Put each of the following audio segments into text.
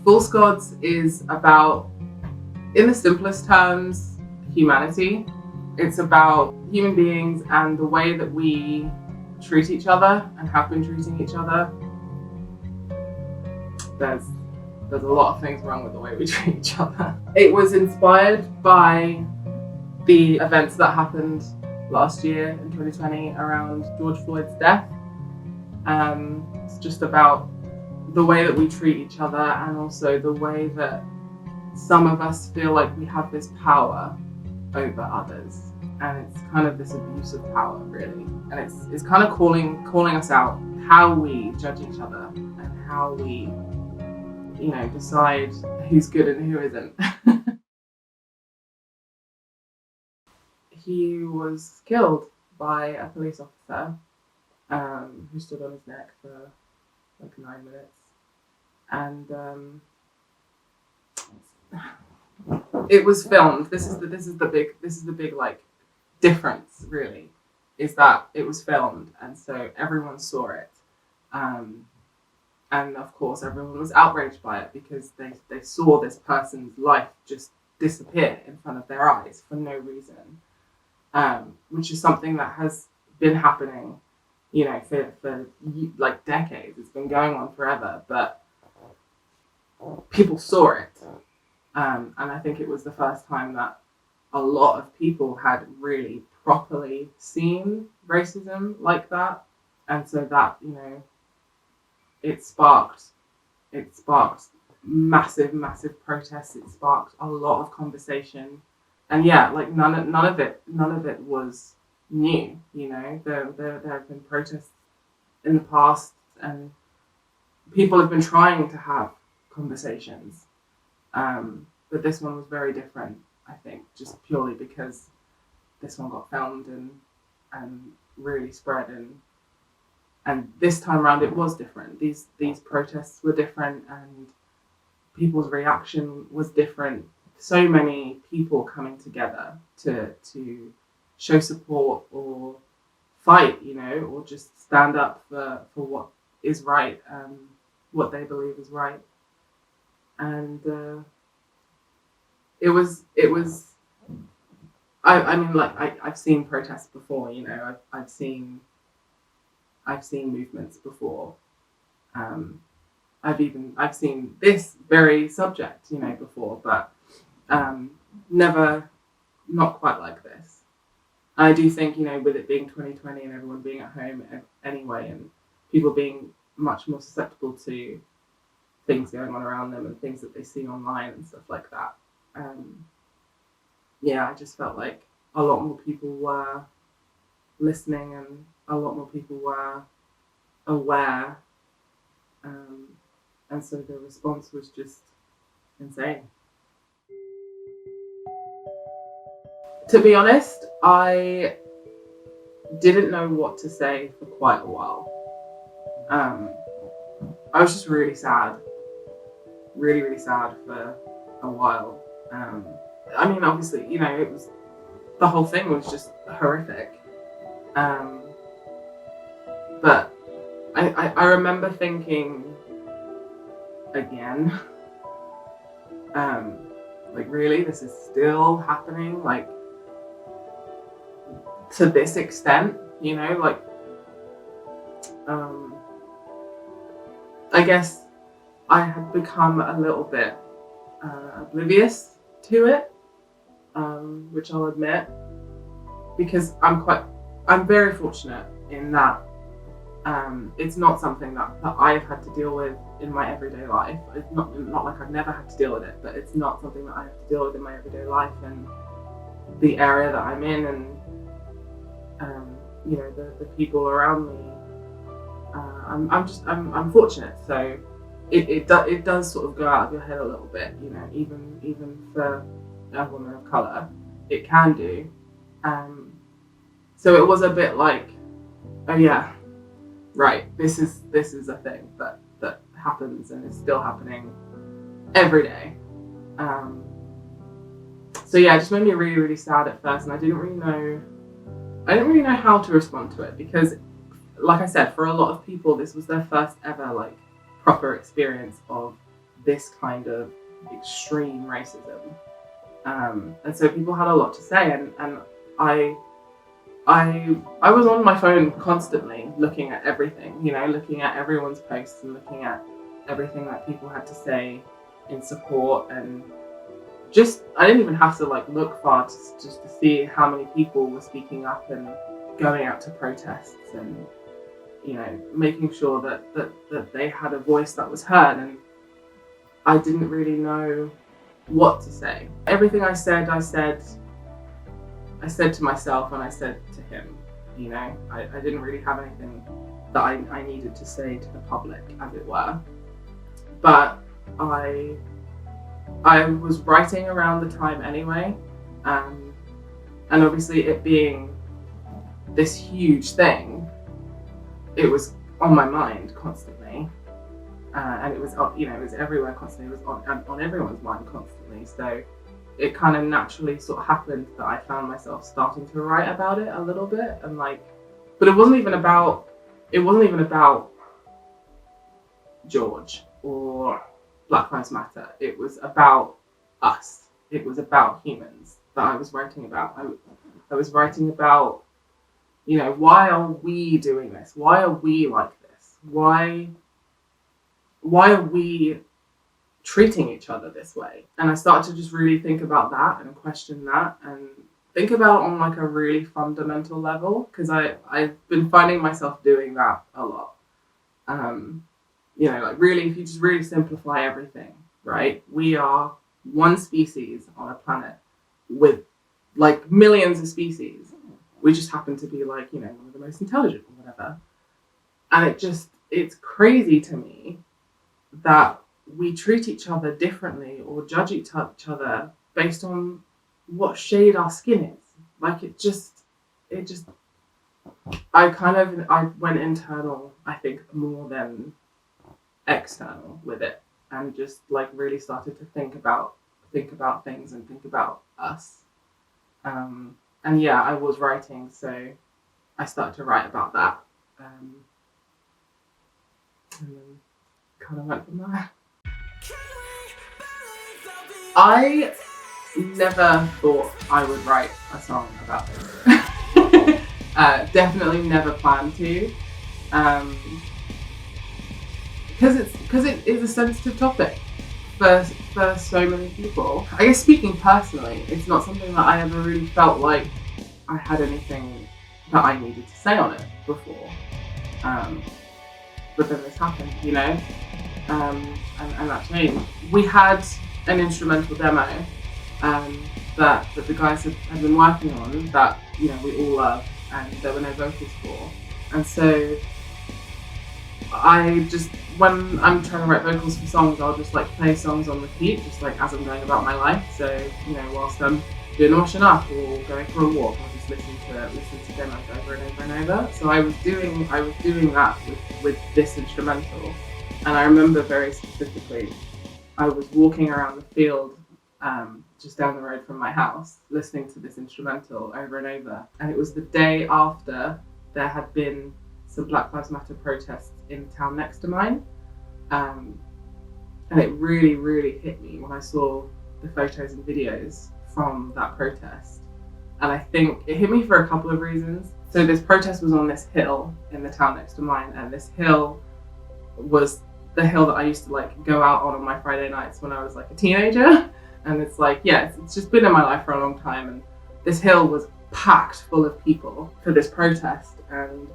False Gods is about, in the simplest terms, humanity. It's about human beings and the way that we treat each other and have been treating each other. There's a lot of things wrong with the way we treat each other. It was inspired by the events that happened last year in 2020 around George Floyd's death. It's just about the way that we treat each other, and also the way that some of us feel like we have this power over others, and it's kind of this abuse of power, really. And it's kind of calling us out how we judge each other and how we, decide who's good and who isn't. He was killed by a police officer who stood on his neck for like 9 minutes, and it was filmed. This is the big like difference, really, is that it was filmed, and so everyone saw it, and of course everyone was outraged by it because they saw this person's life just disappear in front of their eyes for no reason, which is something that has been happening, for like decades. It's been going on forever, but people saw it. And I think it was the first time that a lot of people had really properly seen racism like that. And so that, it sparked massive protests. It sparked a lot of conversation. And yeah, like none of it was new, There have been protests in the past, and people have been trying to have conversations. But this one was very different, I think, just purely because this one got filmed and really spread, and this time around it was different. These protests were different, and people's reaction was different. So many people coming together to show support or fight, or just stand up for what is right, what they believe is right. And it was. I mean, like I've seen protests before. I've seen movements before. I've seen this very subject, before, but not quite like this. I do think, with it being 2020 and everyone being at home anyway, and people being much more susceptible to things going on around them and things that they see online and stuff like that. I just felt like a lot more people were listening and a lot more people were aware. And so the response was just insane. To be honest, I didn't know what to say for quite a while. I was just really sad. Really, really sad for a while. I mean, obviously, it was, the whole thing was just horrific. But I remember thinking, again, like, really, this is still happening, like, to this extent, like, I guess I had become a little bit oblivious to it, which I'll admit, because I'm very fortunate in that it's not something that I've had to deal with in my everyday life. It's not like I've never had to deal with it, but it's not something that I have to deal with in my everyday life and the area that I'm in, and the people around me. I'm fortunate, so it does sort of go out of your head a little bit, even for a woman of colour, it can do. So it was a bit like, oh yeah, right, this is a thing that happens and is still happening every day. So yeah, it just made me really, really sad at first, and I didn't really know how to respond to it, because, like I said, for a lot of people, this was their first ever, like, proper experience of this kind of extreme racism. And so people had a lot to say, and I was on my phone constantly looking at everything, looking at everyone's posts and looking at everything that people had to say in support, and I didn't even have to look far just to see how many people were speaking up and going out to protests and making sure that they had a voice that was heard. And I didn't really know what to say. Everything I said to myself and I said to him. I didn't really have anything that I needed to say to the public, as it were. But I was writing around the time anyway, and obviously it being this huge thing, it was on my mind constantly, and it was everywhere constantly. It was on everyone's mind constantly. So it kind of naturally sort of happened that I found myself starting to write about it a little bit, and but it wasn't even about George or Black Lives Matter. It was about us. It was about humans that I was writing about. I was writing about, why are we doing this? Why are we like this? Why are we treating each other this way? And I started to just really think about that and question that and think about it on a really fundamental level, because I've been finding myself doing that a lot. Really, if you just really simplify everything, right? We are one species on a planet with millions of species. We just happen to be one of the most intelligent or whatever. And it's crazy to me that we treat each other differently or judge each other based on what shade our skin is. I went internal, I think, more than external with it, and just really started to think about things and think about us. And yeah, I was writing, so I started to write about that. And then kind of went from there. I never thought I would write a song about this. Definitely never planned to. Because it is a sensitive topic for so many people. I guess speaking personally, it's not something that I ever really felt like I had anything that I needed to say on it before. But then this happened, and that changed. We had an instrumental demo that the guys had been working on that we all love, and there were no vocals for. And so when I'm trying to write vocals for songs, I'll just play songs on repeat, just as I'm going about my life. So whilst I'm doing washing up or going for a walk, I'll just listen to demos over and over and over. So I was doing that with this instrumental, and I remember very specifically, I was walking around the field just down the road from my house, listening to this instrumental over and over, and it was the day after there had been some Black Lives Matter protests in the town next to mine. And it really, really hit me when I saw the photos and videos from that protest. And I think it hit me for a couple of reasons. So this protest was on this hill in the town next to mine, and this hill was the hill that I used to go out on my Friday nights when I was a teenager. And it's it's just been in my life for a long time. And this hill was packed full of people for this protest, and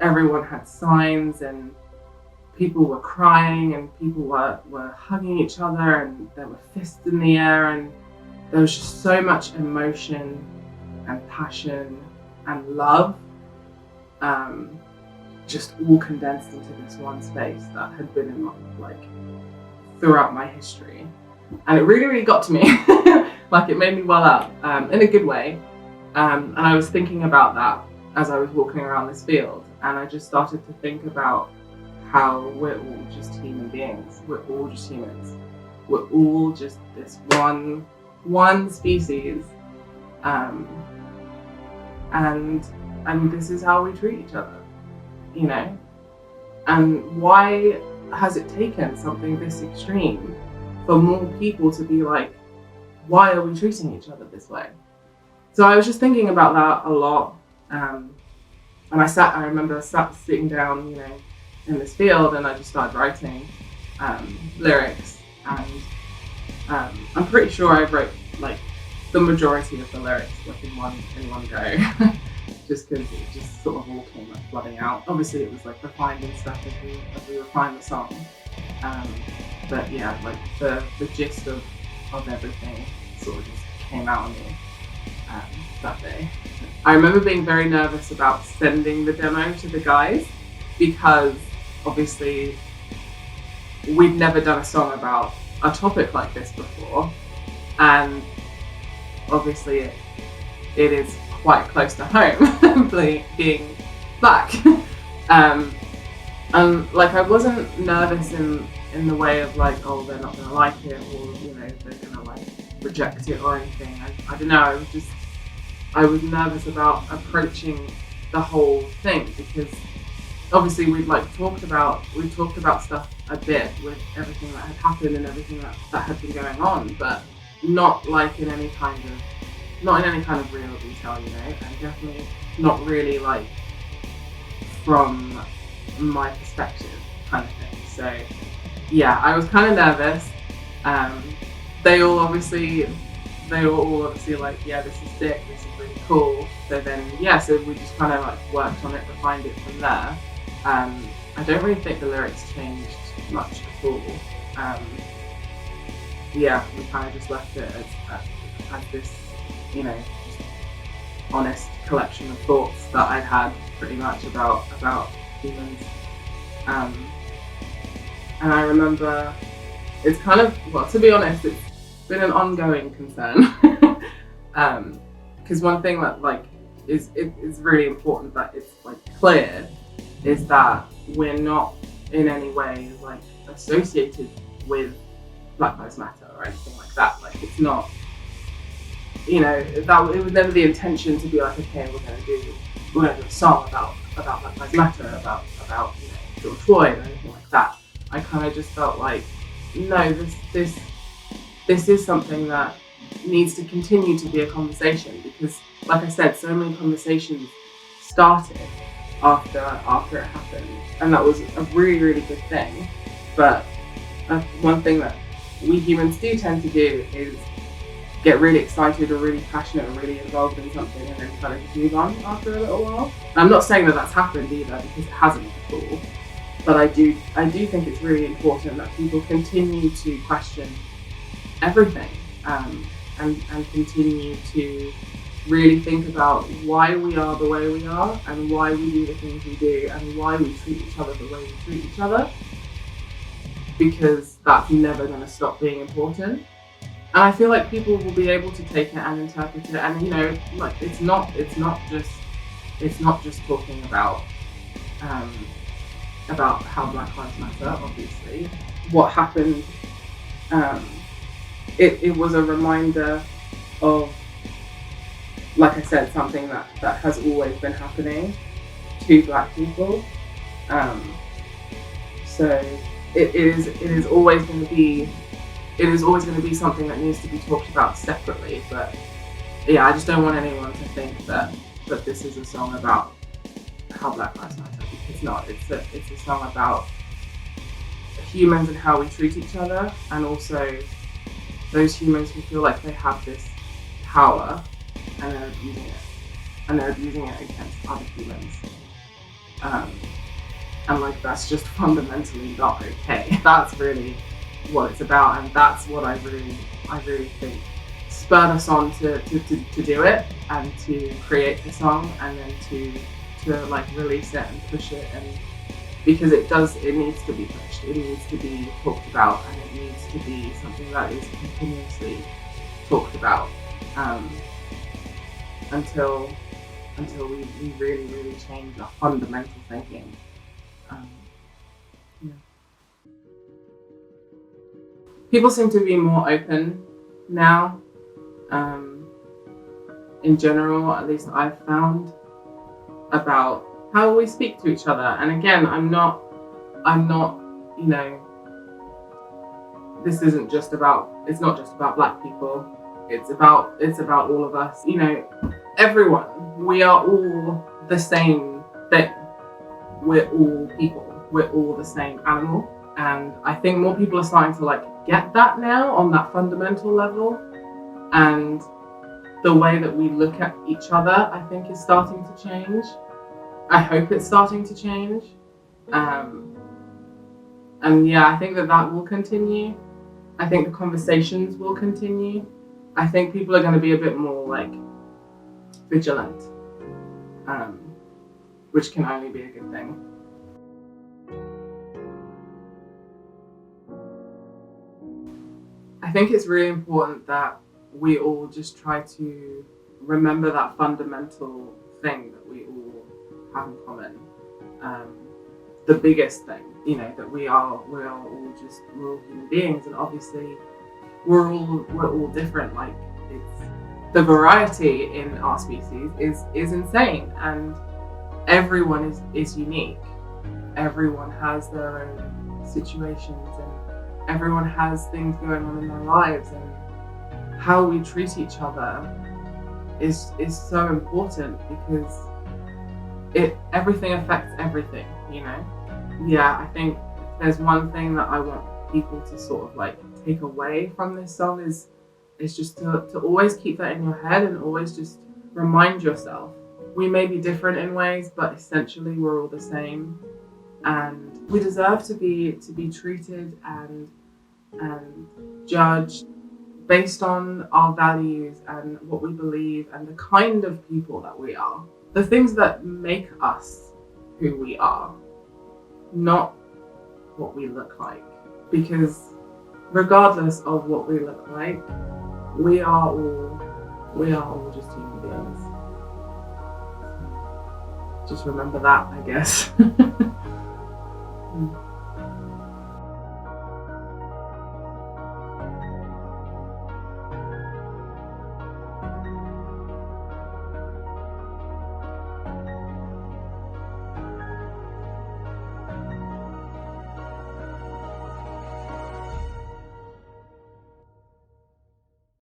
everyone had signs, and people were crying, and people were hugging each other, and there were fists in the air, and there was just so much emotion and passion and love, just all condensed into this one space that had been in throughout my history. And it really, really got to me. It made me well up in a good way. And I was thinking about that as I was walking around this field, and I just started to think about how we're all just human beings. We're all just humans. We're all just this one species, and this is how we treat each other, And why has it taken something this extreme for more people to be like, why are we treating each other this way? So I was just thinking about that a lot. And I remember sitting down, you know, in this field, and I just started writing lyrics. And I'm pretty sure I wrote like the majority of the lyrics like in one go, just because it just sort of all came like flooding out. Obviously, it was like refined and stuff as we refined the song. But yeah, like the gist of everything sort of just came out on me that day. I remember being very nervous about sending the demo to the guys because obviously we'd never done a song about a topic like this before, and obviously it is quite close to home being black. And like I wasn't nervous in the way of like, oh, they're not gonna like it, or you know, they're gonna like reject it or anything. I don't know, I was nervous about approaching the whole thing because obviously we'd talked about stuff a bit with everything that had happened and everything that had been going on, but not in any kind of real detail, you know, and definitely not really like from my perspective kind of thing. So yeah, I was kind of nervous. They were all obviously like, yeah, this is sick, this is really cool. So then, yeah, so we just kind of like worked on it, refined it from there. I don't really think the lyrics changed much at all. Yeah, we kind of just left it as this, you know, just honest collection of thoughts that I'd had pretty much about humans. And I remember it's kind of, well, to be honest, it's been an ongoing concern. Because one thing that like is really important that it's like clear is that we're not in any way like associated with Black Lives Matter or anything like that. Like it's not, you know, that it was never the intention to be like, okay, we're gonna do a song about Black Lives Matter, about you know, George Floyd or anything like that. I kind of just felt like, no, this is something that needs to continue to be a conversation because, like I said, so many conversations started after it happened, and that was a really, really good thing. But one thing that we humans do tend to do is get really excited or really passionate or really involved in something and then kind of just move on after a little while. And I'm not saying that that's happened either, because it hasn't at all. But I do think it's really important that people continue to question everything and continue to really think about why we are the way we are and why we do the things we do and why we treat each other the way we treat each other, because that's never going to stop being important. And I feel like people will be able to take it and interpret it, and you know, like it's not just talking about how Black Lives Matter. Obviously, what happened, it was a reminder of, like I said, something that has always been happening to Black people. So it is always going to be something that needs to be talked about separately. But yeah, I just don't want anyone to think that this is a song about how Black Lives Matter. It's not. It's a song about humans and how we treat each other, and also those humans who feel like they have this power and they're abusing it, and they're abusing it against other humans. And like that's just fundamentally not okay. That's really what it's about, and that's what I really think spurred us on to do it and to create the song, and then to like release it and push it, and because it needs to be pushed, it needs to be talked about, and it needs to be something that is continuously talked about until we really, really change our fundamental thinking. Yeah. People seem to be more open now, in general, at least I've found, about how we speak to each other. And again, I'm not you know, this isn't just about, it's not just about Black people. It's about all of us, you know, everyone. We are all the same thing. We're all people. We're all the same animal. And I think more people are starting to like get that now on that fundamental level. And the way that we look at each other, I think, is starting to change. I hope it's starting to change. And yeah, I think that will continue. I think the conversations will continue. I think people are going to be a bit more like vigilant, which can only be a good thing. I think it's really important that we all just try to remember that fundamental thing that we all have in common. The biggest thing, you know, that we're all human beings, and obviously we're all different. Like, it's the variety in our species is insane, and everyone is unique. Everyone has their own situations, and everyone has things going on in their lives, and how we treat each other is so important, because everything affects everything, you know? Yeah, I think if there's one thing that I want people to sort of like take away from this song is just to always keep that in your head, and always just remind yourself, we may be different in ways, but essentially we're all the same, and we deserve to be treated and judged based on our values and what we believe and the kind of people that we are. The things that make us who we are, not what we look like. Because regardless of what we look like, we are all just human beings. Just remember that, I guess.